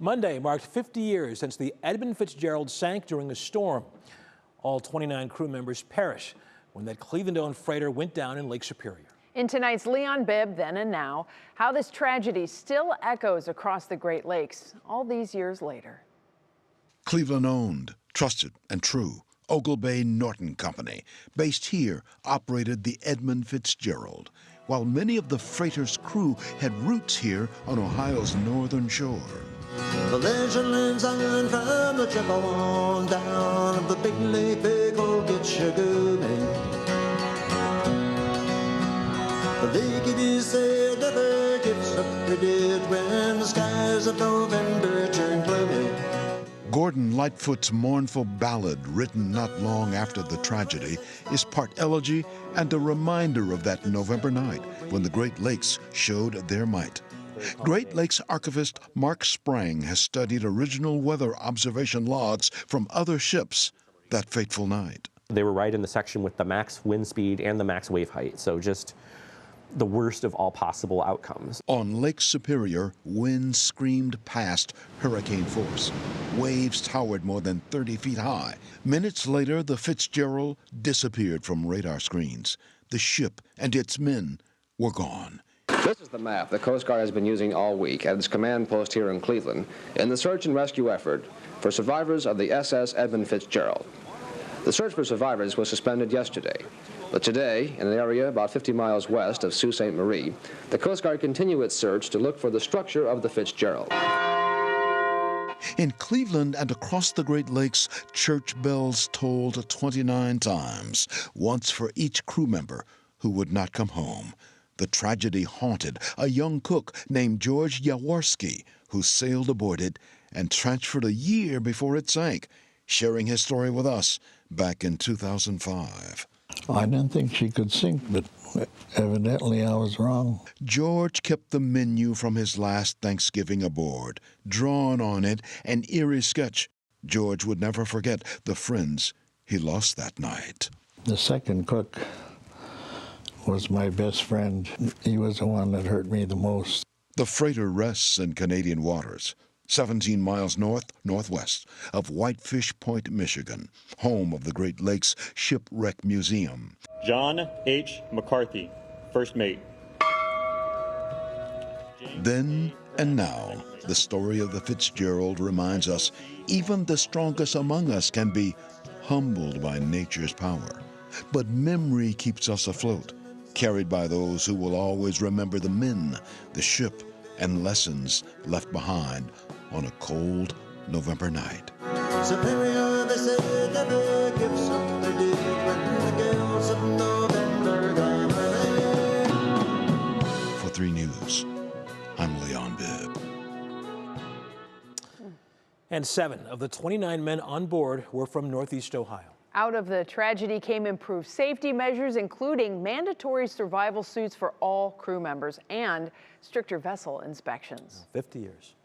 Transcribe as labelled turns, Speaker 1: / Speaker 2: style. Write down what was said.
Speaker 1: Monday marked 50 years since the Edmund Fitzgerald sank during a storm. All 29 crew members perished when that Cleveland-owned freighter went down in Lake Superior.
Speaker 2: In tonight's Leon-Bibb, Then and Now, how this tragedy still echoes across the Great Lakes all these years later.
Speaker 3: Cleveland-owned, trusted, and true, Oglebay Norton Company, based here, operated the Edmund Fitzgerald, while many of the freighter's crew had roots here on Ohio's northern shore.
Speaker 4: The legend lives on from the Chippewa down of the big lake, big old Gitchagoomy. The lake, it is said, never gives up her dead when the skies of November turn gloomy.
Speaker 3: Gordon Lightfoot's mournful ballad, written not long after the tragedy, is part elegy and a reminder of that November night when the Great Lakes showed their might. Great Lakes archivist Mark Sprang has studied original weather observation logs from other ships that fateful night.
Speaker 5: They were right in the section with the max wind speed and the max wave height, so just the worst of all possible outcomes.
Speaker 3: On Lake Superior, winds screamed past hurricane force. Waves towered more than 30 feet high. Minutes later, the Fitzgerald disappeared from radar screens. The ship and its men were gone.
Speaker 6: This is the map the Coast Guard has been using all week at its command post here in Cleveland in the search and rescue effort for survivors of the SS Edmund Fitzgerald. The search for survivors was suspended yesterday, but today, in an area about 50 miles west of Sault Ste. Marie, the Coast Guard continue its search to look for the structure of the Fitzgerald.
Speaker 3: In Cleveland and across the Great Lakes, church bells tolled 29 times, once for each crew member who would not come home. The tragedy haunted a young cook named George Yaworski, who sailed aboard it and transferred a year before it sank, sharing his story with us back in 2005.
Speaker 7: I didn't think she could sink, but evidently I was wrong.
Speaker 3: George kept the menu from his last Thanksgiving aboard. Drawn on it, an eerie sketch. George would never forget the friends he lost that night.
Speaker 7: The second cook was my best friend. He was the one that hurt me the most.
Speaker 3: The freighter rests in Canadian waters, 17 miles northwest of Whitefish Point, Michigan, home of the Great Lakes Shipwreck Museum.
Speaker 8: John H. McCarthy, first mate.
Speaker 3: Then and now, the story of the Fitzgerald reminds us even the strongest among us can be humbled by nature's power. But memory keeps us afloat, carried by those who will always remember the men, the ship, and lessons left behind on a cold November night.
Speaker 4: Superior, they say, never gives up their deed when the gales of November come away.
Speaker 3: For 3 News, I'm Leon-Bibb.
Speaker 1: And 7 of the 29 men on board were from Northeast Ohio.
Speaker 2: Out of the tragedy came improved safety measures, including mandatory survival suits for all crew members and stricter vessel inspections.
Speaker 1: 50 years.